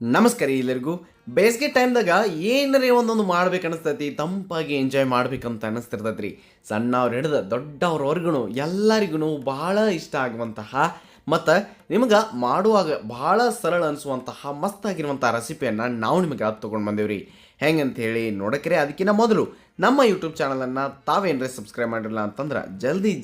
ನಮಸ್ಕಾರ ಎಲ್ಲರಿಗೂ. ಬೇಸಿಗೆ ಟೈಮ್ದಾಗ ಏನರೇ ಒಂದೊಂದು ಮಾಡ್ಬೇಕು ಅನಿಸ್ತೈತಿ, ತಂಪಾಗಿ ಎಂಜಾಯ್ ಮಾಡ್ಬೇಕಂತ ಅನಿಸ್ತಿರ್ತೈತಿ ರೀ. ಸಣ್ಣವ್ರು ಹಿಡಿದು ದೊಡ್ಡವ್ರವರೆಗೂ ಎಲ್ಲರಿಗೂ ಭಾಳ ಇಷ್ಟ ಆಗುವಂತಹ ಮತ್ತು ನಿಮ್ಗೆ ಮಾಡುವಾಗ ಭಾಳ ಸರಳ ಅನಿಸುವಂತಹ ಮಸ್ತಾಗಿರುವಂಥ ರೆಸಿಪಿಯನ್ನು ನಾವು ನಿಮಗೆ ತೊಗೊಂಡು ಬಂದೇವ್ರಿ. ಹೆಂಗಂತ ಹೇಳಿ ನೋಡೋಕ್ರೆ ಅದಕ್ಕಿಂತ ಮೊದಲು ನಮ್ಮ ಯೂಟ್ಯೂಬ್ ಚಾನಲನ್ನು ತಾವೇನರೇ ಸಬ್ಸ್ಕ್ರೈಬ್ ಮಾಡಿರಲ್ಲ ಅಂತಂದ್ರೆ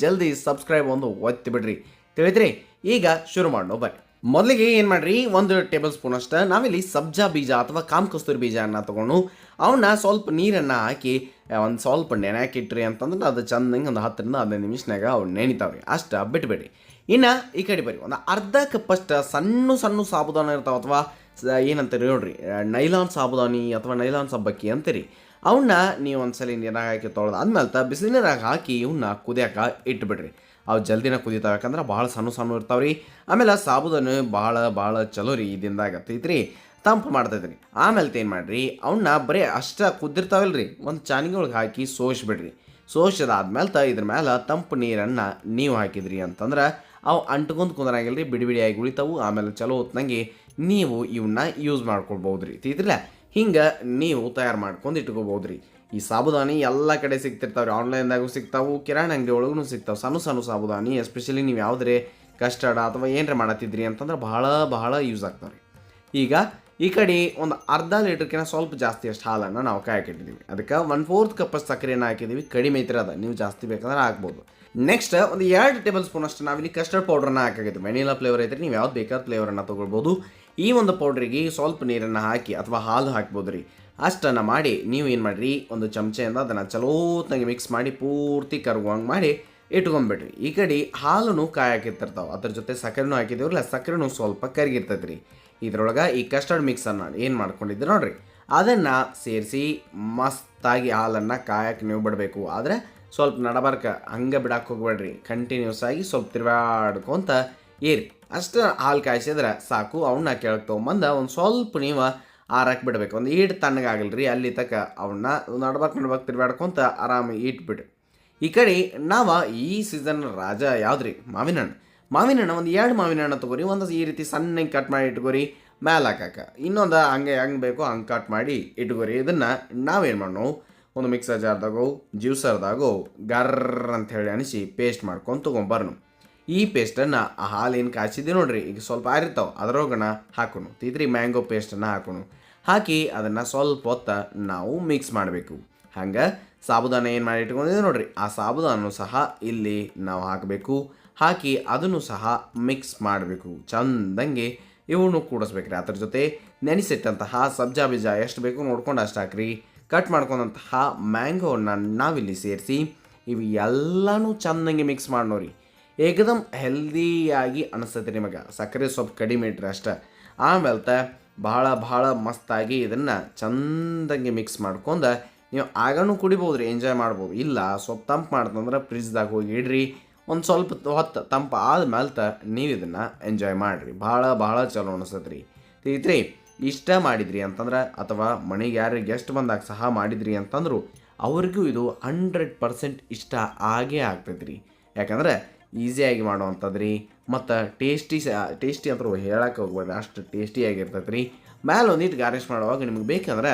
ಜಲ್ದಿ ಸಬ್ಸ್ಕ್ರೈಬ್ ಒಂದು ಒತ್ತಿ ಬಿಡ್ರಿ. ತಿಳಿದ್ರಿ? ಈಗ ಶುರು ಮಾಡೋಣ ಬರ್ರಿ. ಮೊದಲಿಗೆ ಏನು ಮಾಡಿರಿ, 1 ಟೇಬಲ್ ಸ್ಪೂನ್ ಅಷ್ಟು ನಾವಿಲ್ಲಿ ಸಬ್ಜಾ ಬೀಜ ಅಥವಾ ಕಾಮಕಸ್ತೂರಿ ಬೀಜವನ್ನು ತೊಗೊಂಡು ಅವನ್ನ ಸ್ವಲ್ಪ ನೀರನ್ನು ಹಾಕಿ ಒಂದು ಸ್ವಲ್ಪ ನೆನೆಯಾಕಿಟ್ರಿ ಅಂತಂದ್ರೆ ಅದು ಚೆಂದಂಗೆ ಒಂದು 10ರಿಂದ 15 ನಿಮಿಷನಾಗ ಅವು ನೆನಿತಾವ್ರಿ. ಅಷ್ಟು ಬಿಟ್ಬಿಡ್ರಿ. ಇನ್ನು ಈ ಕಡೆ ಬರ್ರಿ, ಒಂದು ಅರ್ಧ ಕಪ್ಪಷ್ಟು ಸಣ್ಣ ಸಾಬುದಾನ ಇರ್ತಾವೆ ಅಥವಾ ಏನಂತೀರಿ ನೋಡ್ರಿ, ನೈಲಾನ್ ಸಾಬುದಾನಿ ಅಥವಾ ನೈಲಾನ್ ಸಬ್ಬಕ್ಕಿ ಅಂತೀರಿ. ಅವನ್ನ ನೀವು ಒಂದ್ಸಲ ನೀರಾಗ ಹಾಕಿ ತೊಳೆದು ಆದ್ಮೇಲೆ ಬಿಸಿ ನೀರಾಗ ಹಾಕಿ ಇವನ್ನ ಕುದಿಯಾಕ ಇಟ್ಬಿಡ್ರಿ. ಅವು ಜಲ್ದಿನ ಕುದಿತಾವೆ, ಯಾಕಂದ್ರೆ ಭಾಳ ಸಣ್ಣ ಇರ್ತಾವೆ ರೀ. ಆಮೇಲೆ ಸಾಬುದಾನ ಭಾಳ ಚಲೋ ರೀ, ಇದಿಂದಾಗತ್ತೈತ್ರಿ, ತಂಪು ಮಾಡ್ತೈತೆ ರೀ. ಆಮೇಲೆ ಏನು ಮಾಡಿರಿ, ಅವನ್ನ ಬರೀ ಅಷ್ಟು ಕುದ್ದಿರ್ತಾವಲ್ಲ ರೀ, ಒಂದು ಚಾನಿಗೆ ಒಳಗೆ ಹಾಕಿ ಸೋಸಿಬಿಡ್ರಿ. ಸೋಸಿದಾದ್ಮೇಲೆ ಇದ್ರ ಮೇಲೆ ತಂಪು ನೀರನ್ನು ನೀವು ಹಾಕಿದ್ರಿ ಅಂತಂದ್ರೆ ಅವು ಅಂಟ್ಕೊಂಡು ಕುಂದ್ರಂಗಿಲ್ಲ ರೀ, ಬಿಡಿಯಾಗಿ ಉಳಿತಾವು. ಆಮೇಲೆ ಚಲೋ ಹೊತ್ನಂಗೆ ನೀವು ಇವನ್ನ ಯೂಸ್ ಮಾಡ್ಕೊಳ್ಬೋದು ರೀ. ತಿದ್ರಲ್ಲ, ಹಿಂಗೆ ನೀವು ತಯಾರು ಮಾಡ್ಕೊಂಡು ಇಟ್ಕೋಬೋದು ರೀ. ಈ ಸಾಬುದಾನಿ ಎಲ್ಲ ಕಡೆ ಸಿಗ್ತಿರ್ತಾವೆ ರೀ, ಆನ್ಲೈನ್ದಾಗೂ ಸಿಗ್ತಾವೆ, ಕಿರಾಣಿ ಅಂಗಡಿ ಒಳಗೂ ಸಿಗ್ತಾವೆ. ಸಣ್ಣ ಸಾಬುದಾನಿ ಎಸ್ಪೆಷಲಿ ನೀವು ಯಾವುದೇ ಕಸ್ಟರ್ಡ್ ಅಥವಾ ಏನರ ಮಾಡತ್ತಿದ್ರಿ ಅಂತಂದ್ರೆ ಭಾಳ ಯೂಸ್ ಆಗ್ತಾವೆ ರೀ. ಈಗ ಈ ಕಡೆ ಒಂದು ಅರ್ಧ ಲೀಟ್ರ್ಕಿಂತ ಸ್ವಲ್ಪ ಜಾಸ್ತಿ ಅಷ್ಟು ಹಾಲನ್ನು ನಾವು ಕಾಯಕ್ಕಿಟ್ಟಿದ್ದೀವಿ. ಅದಕ್ಕೆ 1/4 ಕಪ್ ಸಕ್ಕರೆಯನ್ನು ಹಾಕಿದ್ದೀವಿ. ಕಡಿಮೆ ಐತ್ರಿ, ಅದು ನೀವು ಜಾಸ್ತಿ ಬೇಕಂದ್ರೆ ಹಾಕ್ಬೋದು. ನೆಕ್ಸ್ಟ್ ಒಂದು 2 ಟೇಬಲ್ ಸ್ಪೂನ್ ಅಷ್ಟು ನಾವಿಲ್ಲಿ ಕಸ್ಟರ್ಡ್ ಪೌಡ್ರನ್ನು ಹಾಕಾಗೈತೆ. ವೆನಿಲಾ ಫ್ಲೇವರ್ ಐತ್ರಿ, ನೀವು ಯಾವ್ದು ಬೇಕಾದ ಫ್ಲೇವರನ್ನು ತೊಗೊಳ್ಬೋದು. ಈ ಒಂದು ಪೌಡ್ರಿಗೆ ಸ್ವಲ್ಪ ನೀರನ್ನು ಹಾಕಿ ಅಥವಾ ಹಾಲು ಹಾಕ್ಬೋದು ರೀ. ಅಷ್ಟನ್ನು ಮಾಡಿ ನೀವು ಏನು ಮಾಡಿರಿ, ಒಂದು ಚಮಚೆಯಿಂದ ಅದನ್ನು ಚಲೋತ್ನಾಗೆ ಮಿಕ್ಸ್ ಮಾಡಿ ಪೂರ್ತಿ ಕರ್ಗೋಂಗೆ ಮಾಡಿ ಇಟ್ಕೊಂಡ್ಬಿಡ್ರಿ. ಈ ಕಡೆ ಹಾಲೂ ಕಾಯಾಕಿರ್ತಾವೆ, ಅದ್ರ ಜೊತೆ ಸಕ್ಕರೆನೂ ಹಾಕಿದ್ದೀವ್ರಲ್ಲ, ಸಕ್ಕರೆನೂ ಸ್ವಲ್ಪ ಕರಗಿರ್ತೈತೆ ರೀ. ಇದ್ರೊಳಗೆ ಈ ಕಸ್ಟರ್ಡ್ ಮಿಕ್ಸನ್ನು ಏನು ಮಾಡ್ಕೊಂಡಿದ್ದೆ ನೋಡಿರಿ, ಅದನ್ನು ಸೇರಿಸಿ ಮಸ್ತಾಗಿ ಹಾಲನ್ನು ಕಾಯಕ್ಕೆ ನೀವು ಬಿಡಬೇಕು. ಆದರೆ ಸ್ವಲ್ಪ ನಡಬರ್ಕ ಹಂಗೆ ಬಿಡಕ್ಕೆ ಹೋಗ್ಬೇಡ್ರಿ, ಕಂಟಿನ್ಯೂಸ್ ಆಗಿ ಸ್ವಲ್ಪ ತಿರ್ಗಾಡ್ಕೊಂತ ಏರಿ ಅಷ್ಟು ಹಾಲು ಕಾಯಿಸಿದ್ರೆ ಸಾಕು. ಅವನ್ನ ಕೆಳಗೆ ತೊಗೊಂಬಂದು ಒಂದು ಸ್ವಲ್ಪ ನೀವು ಆರಕ್ಕೆ ಬಿಡಬೇಕು. ಒಂದು ಈಟ್ ತಣ್ಣಗಾಗಲ್ರಿ, ಅಲ್ಲಿ ತನಕ ಅವನ್ನ ನಡ್ಬಾಕ್ ತಿರ್ಗಾಡ್ಕೊಂತ ಆರಾಮಾಗಿ ಇಟ್ಬಿಡ್ರಿ. ಈ ಕಡೆ ನಾವು ಈ ಸೀಸನ್ ರಾಜ ಯಾವ್ದು ರೀ, ಮಾವಿನ ಹಣ್ಣು. ಒಂದು 2 ಮಾವಿನ ಹಣ್ಣು ತೊಗೊರಿ, ಒಂದು ಈ ರೀತಿ ಸಣ್ಣಗೆ ಕಟ್ ಮಾಡಿ ಇಟ್ಕೊರಿ, ಮೇಲೆ ಹಾಕಕ್ಕೆ ಇನ್ನೊಂದು ಹಂಗೆ ಹೆಂಗೆ ಬೇಕೋ ಹಂಗೆ ಕಟ್ ಮಾಡಿ ಇಟ್ಕೊರಿ. ಇದನ್ನು ನಾವೇನು ಮಾಡೋಣ, ಒಂದು ಮಿಕ್ಸರ್ ಜಾರ್ದಾಗೋ ಜ್ಯೂಸರ್ದಾಗೋ ಗರ್ರ ಅಂಥೇಳಿ ಅನಿಸಿ ಪೇಸ್ಟ್ ಮಾಡ್ಕೊಂಡು ತೊಗೊಂಬರ್ನು. ಈ ಪೇಸ್ಟನ್ನು ಆ ಹಾಲೇನು ಕಾಯಿಸಿದ್ದೆ ನೋಡ್ರಿ, ಈಗ ಸ್ವಲ್ಪ ಆರಿರ್ತಾವೆ, ಅದರೊಳಗಣ ಹಾಕೋಣ. ತಿದ್ರಿ ಮ್ಯಾಂಗೋ ಪೇಸ್ಟನ್ನು ಹಾಕಿ ಅದನ್ನು ಸ್ವಲ್ಪ ಹೊತ್ತು ನಾವು ಮಿಕ್ಸ್ ಮಾಡಬೇಕು. ಹಂಗೆ ಸಾಬುದಾನ ಏನು ಮಾಡಿ ಇಟ್ಕೊಂಡಿದ್ದೀವಿ ನೋಡ್ರಿ, ಆ ಸಾಬುದಾನೂ ಸಹ ಇಲ್ಲಿ ನಾವು ಹಾಕಿ ಅದನ್ನು ಸಹ ಮಿಕ್ಸ್ ಮಾಡಬೇಕು. ಚಂದಂಗೆ ಇವನು ಕೂಡಿಸ್ಬೇಕ್ರಿ. ಅದ್ರ ಜೊತೆ ನೆನೆಸಿಟ್ಟಂತಹ ಸಬ್ಜಾ ಬೀಜ ಎಷ್ಟು ಬೇಕು ನೋಡ್ಕೊಂಡು ಅಷ್ಟು ಹಾಕ್ರಿ. ಕಟ್ ಮಾಡ್ಕೊಂಡಂತಹ ಮ್ಯಾಂಗೋವನ್ನು ನಾವಿಲ್ಲಿ ಸೇರಿಸಿ ಇವು ಎಲ್ಲನೂ ಚಂದಂಗೆ ಮಿಕ್ಸ್ ಮಾಡೋರಿ. ಏಕದಮ್ ಹೆಲ್ದಿಯಾಗಿ ಅನಿಸ್ತೈತೆ ನಿಮಗೆ. ಸಕ್ಕರೆ ಸ್ವಲ್ಪ ಕಡಿಮೆ ಇಟ್ರಿ ಅಷ್ಟೆ. ಆಮೇಲೆ ಭಾಳ ಮಸ್ತಾಗಿ ಇದನ್ನು ಚಂದಂಗೆ ಮಿಕ್ಸ್ ಮಾಡ್ಕೊಂಡು ನೀವು ಆಗನೂ ಕುಡಿಬೋದು ರೀ, ಎಂಜಾಯ್ ಮಾಡ್ಬೋದು. ಇಲ್ಲ ಸ್ವಲ್ಪ ತಂಪು ಮಾಡ್ತಂದ್ರೆ ಫ್ರಿಜ್ದಾಗ ಹೋಗಿ ಇಡ್ರಿ, ಒಂದು ಸ್ವಲ್ಪ ಹೊತ್ತು ತಂಪು ಆದ್ಮೇಲೆ ನೀವು ಇದನ್ನು ಎಂಜಾಯ್ ಮಾಡಿರಿ. ಭಾಳ ಚಲೋ ಅನಿಸ್ತೈತೆ ರೀ. ತಿಳಿತ್ರಿ? ಇಷ್ಟ ಮಾಡಿದ್ರಿ ಅಂತಂದ್ರೆ ಅಥವಾ ಮನೆಗೆ ಯಾರು ಗೆಸ್ಟ್ ಬಂದಾಗ ಸಹ ಮಾಡಿದ್ರಿ ಅಂತಂದ್ರು ಅವ್ರಿಗೂ ಇದು 100% ಇಷ್ಟ ಆಗೇ ಆಗ್ತೈತೆ ರೀ. ಯಾಕಂದ್ರೆ ಈಸಿಯಾಗಿ ಮಾಡುವಂಥದ್ದು ರೀ, ಮತ್ತು ಟೇಸ್ಟಿ ಅಂತೂ ಹೇಳಕ್ಕೆ ಹೋಗ್ಬೇಡ್ರಿ, ಅಷ್ಟು ಟೇಸ್ಟಿಯಾಗಿರ್ತೈತೆ ರೀ. ಮೇಲೆ ಒಂದಿಟ್ಟು ಗಾರ್ನಿಷ್ ಮಾಡುವಾಗ ನಿಮ್ಗೆ ಬೇಕಂದ್ರೆ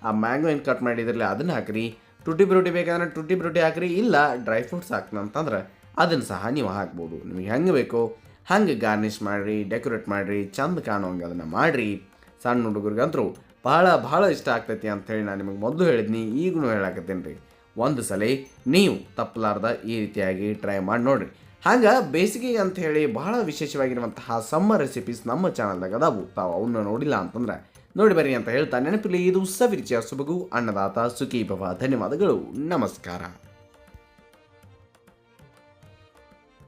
ಆ ಮ್ಯಾಂಗೋ ಏನು ಕಟ್ ಮಾಡಿದ್ರಲ್ಲ ಅದನ್ನು ಹಾಕಿರಿ. ಟುಟಿ ಬ್ರೂಟಿ ಬೇಕಂದ್ರೆ ಟುಟಿ ಬ್ರೂಟಿ ಹಾಕಿರಿ, ಇಲ್ಲ ಡ್ರೈ ಫ್ರೂಟ್ಸ್ ಹಾಕ್ನಂತಂದ್ರೆ ಅದನ್ನು ಸಹ ನೀವು ಹಾಕ್ಬೋದು. ನಿಮಗೆ ಹೆಂಗೆ ಬೇಕೋ ಹಂಗೆ ಗಾರ್ನಿಷ್ ಮಾಡಿರಿ, ಡೆಕೋರೇಟ್ ಮಾಡಿರಿ, ಚಂದ ಕಾಣುವಂಗೆ ಅದನ್ನು ಮಾಡಿರಿ. ಸಣ್ಣ ಹುಡುಗರಿಗಂತರೂ ಭಾಳ ಇಷ್ಟ ಆಗ್ತೈತಿ ಅಂಥೇಳಿ ನಾನು ನಿಮಗೆ ಮೊದಲು ಹೇಳಿದ್ನಿ, ಈಗೂ ಹೇಳಾಕತ್ತೀನಿ ರೀ. ಒಂದು ಸಲ ನೀವು ತಪ್ಪಲಾರ್ದ ಈ ರೀತಿಯಾಗಿ ಟ್ರೈ ಮಾಡಿ ನೋಡಿರಿ. ಹಾಗೆ ಬೇಸಿಗೆಗೆ ಅಂಥೇಳಿ ಭಾಳ ವಿಶೇಷವಾಗಿರುವಂತಹ ಸಮ್ಮರ್ ರೆಸಿಪೀಸ್ ನಮ್ಮ ಚಾನಲ್ದಾಗ ಅದಾವು. ತಾವು ಅವನ್ನ ನೋಡಿಲ್ಲ ಅಂತಂದ್ರೆ ನೋಡಿ ಬರ್ರಿ ಅಂತ ಹೇಳ್ತಾ ನೆನಪಿರಲಿ, ಇದು ಸವಿರುಚಿಯ ಸೊಬಗು ಅನ್ನದಾತ ಸುಖೀ ಭವ. ಧನ್ಯವಾದಗಳು, ನಮಸ್ಕಾರ.